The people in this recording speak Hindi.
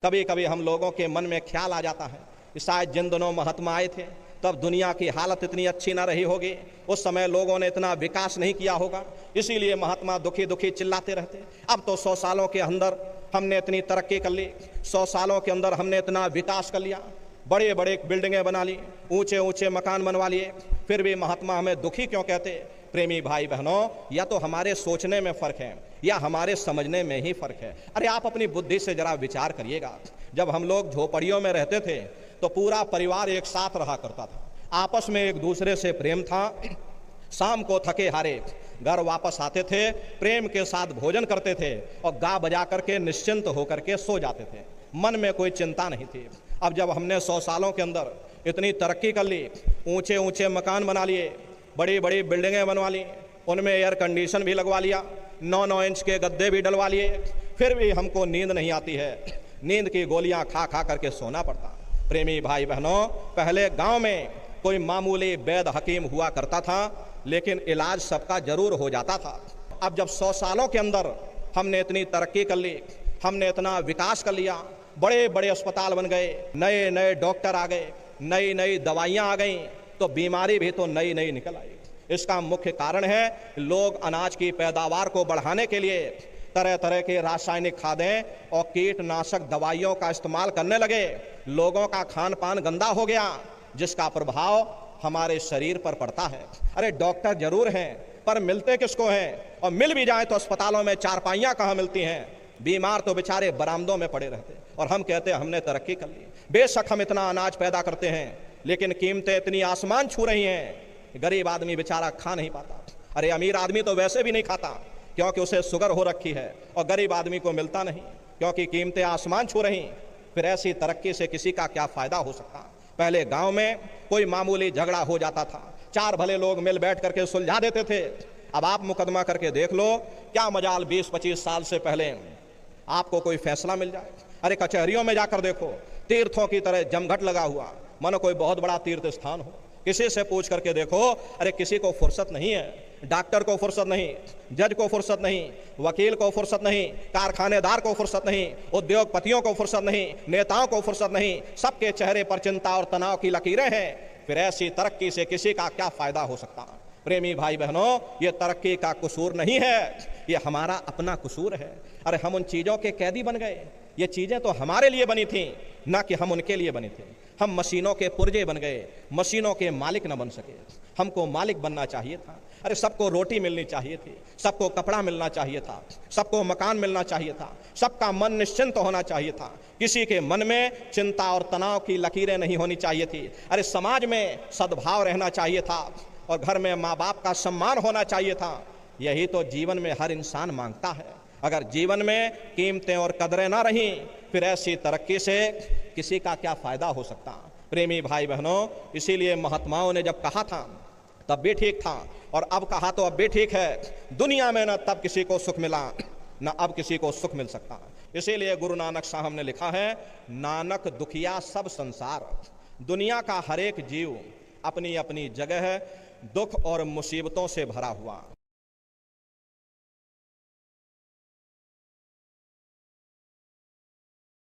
कभी कभी हम लोगों के मन में ख्याल आ जाता है कि शायद जिन दिनों महात्मा आए थे तब दुनिया की हालत इतनी अच्छी ना रही होगी, उस समय लोगों ने इतना विकास नहीं किया होगा, इसीलिए महात्मा दुखी दुखी चिल्लाते रहते। अब तो 100 सालों के अंदर हमने इतनी तरक्की कर ली, 100 सालों के अंदर हमने इतना विकास कर लिया, बड़े बड़े बिल्डिंगें बना ली, ऊंचे ऊंचे मकान बनवा लिए, फिर भी महात्मा हमें दुखी क्यों कहते? प्रेमी भाई बहनों, या तो हमारे सोचने में फर्क है या हमारे समझने में ही फर्क है। अरे आप अपनी बुद्धि से जरा विचार करिएगा। जब हम लोग झोपड़ियों में रहते थे तो पूरा परिवार एक साथ रहा करता था, आपस में एक दूसरे से प्रेम था। शाम को थके हारे घर वापस आते थे, प्रेम के साथ भोजन करते थे और गा बजा करके निश्चिंत होकर के सो जाते थे, मन में कोई चिंता नहीं थी। अब जब हमने 100 सालों के अंदर इतनी तरक्की कर ली, ऊंचे ऊंचे मकान बना लिए, बड़ी बड़ी बिल्डिंगें बनवा ली, उनमें एयर कंडीशन भी लगवा लिया, 9-9 इंच के गद्दे भी डलवा लिए, फिर भी हमको नींद नहीं आती है, नींद की गोलियां खा खा करके सोना पड़ता। प्रेमी भाई बहनों, पहले गांव में कोई मामूली वैद हकीम हुआ करता था, लेकिन इलाज सबका जरूर हो जाता था। अब जब 100 सालों के अंदर हमने इतनी तरक्की कर ली, हमने इतना विकास कर लिया, बड़े बड़े अस्पताल बन गए, नए नए डॉक्टर आ गए, नई नई दवाइयाँ आ गई, तो बीमारी भी तो नई नई निकल आई। इसका मुख्य कारण है लोग अनाज की पैदावार को बढ़ाने के लिए तरह तरह के रासायनिक खादें और कीटनाशक दवाइयों का इस्तेमाल करने लगे। लोगों का खान पान गंदा हो गया, जिसका प्रभाव हमारे शरीर पर पड़ता है। अरे डॉक्टर जरूर हैं, पर मिलते किसको हैं? और मिल भी जाए तो अस्पतालों में चारपाइयाँ कहाँ मिलती हैं? बीमार तो बेचारे बरामदों में पड़े रहते, और हम कहते हैं हमने तरक्की कर ली। बेशक हम इतना अनाज पैदा करते हैं, लेकिन कीमतें इतनी आसमान छू रही हैं, गरीब आदमी बेचारा खा नहीं पाता। अरे अमीर आदमी तो वैसे भी नहीं खाता, क्योंकि उसे शुगर हो रखी है, और गरीब आदमी को मिलता नहीं, क्योंकि कीमतें आसमान छू रही। फिर ऐसी तरक्की से किसी का क्या फायदा हो सकता? पहले गांव में कोई मामूली झगड़ा हो जाता था, 4 भले लोग मिल बैठ करके सुलझा देते थे। अब आप मुकदमा करके देख लो, क्या मजाल 20-25 साल से पहले आपको कोई फैसला मिल जाए। अरे कचहरियों में जाकर देखो, तीर्थों की तरह जमघट लगा हुआ, मानो कोई बहुत बड़ा तीर्थ स्थान हो। किसी से पूछ करके देखो, अरे किसी को फुर्सत नहीं है, डॉक्टर को फुर्सत नहीं, जज को फुर्सत नहीं, वकील को फुर्सत नहीं, कारखानेदार को फुर्सत नहीं, उद्योगपतियों को फुर्सत नहीं, नेताओं को फुर्सत नहीं, सबके चेहरे पर चिंता और तनाव की लकीरें हैं। फिर ऐसी तरक्की से किसी का क्या फायदा हो सकता? प्रेमी भाई बहनों, ये तरक्की का कसूर नहीं है, ये हमारा अपना कसूर है। अरे हम उन चीज़ों के कैदी बन गए, ये चीज़ें तो हमारे लिए बनी थी, ना कि हम उनके लिए बनी थी। हम मशीनों के पुर्जे बन गए, मशीनों के मालिक न बन सके। हमको मालिक बनना चाहिए था। अरे सबको रोटी मिलनी चाहिए थी, सबको कपड़ा मिलना चाहिए था, सबको मकान मिलना चाहिए था, सबका मन निश्चिंत होना चाहिए था, किसी के मन में चिंता और तनाव की लकीरें नहीं होनी चाहिए थी। अरे समाज में सद्भाव रहना चाहिए था, और घर में माँ बाप का सम्मान होना चाहिए था। यही तो जीवन में हर इंसान मांगता है। अगर जीवन में कीमतें और कदरें ना रहीं, फिर ऐसी तरक्की से किसी का क्या फायदा हो सकता? प्रेमी भाई बहनों, इसीलिए महात्माओं ने जब कहा था तब भी ठीक था, और अब कहा तो अब भी ठीक है। दुनिया में न तब किसी को सुख मिला, न अब किसी को सुख मिल सकता। इसीलिए गुरु नानक साहब ने लिखा है, नानक दुखिया सब संसार। दुनिया का हर एक जीव अपनी अपनी जगह दुख और मुसीबतों से भरा हुआ।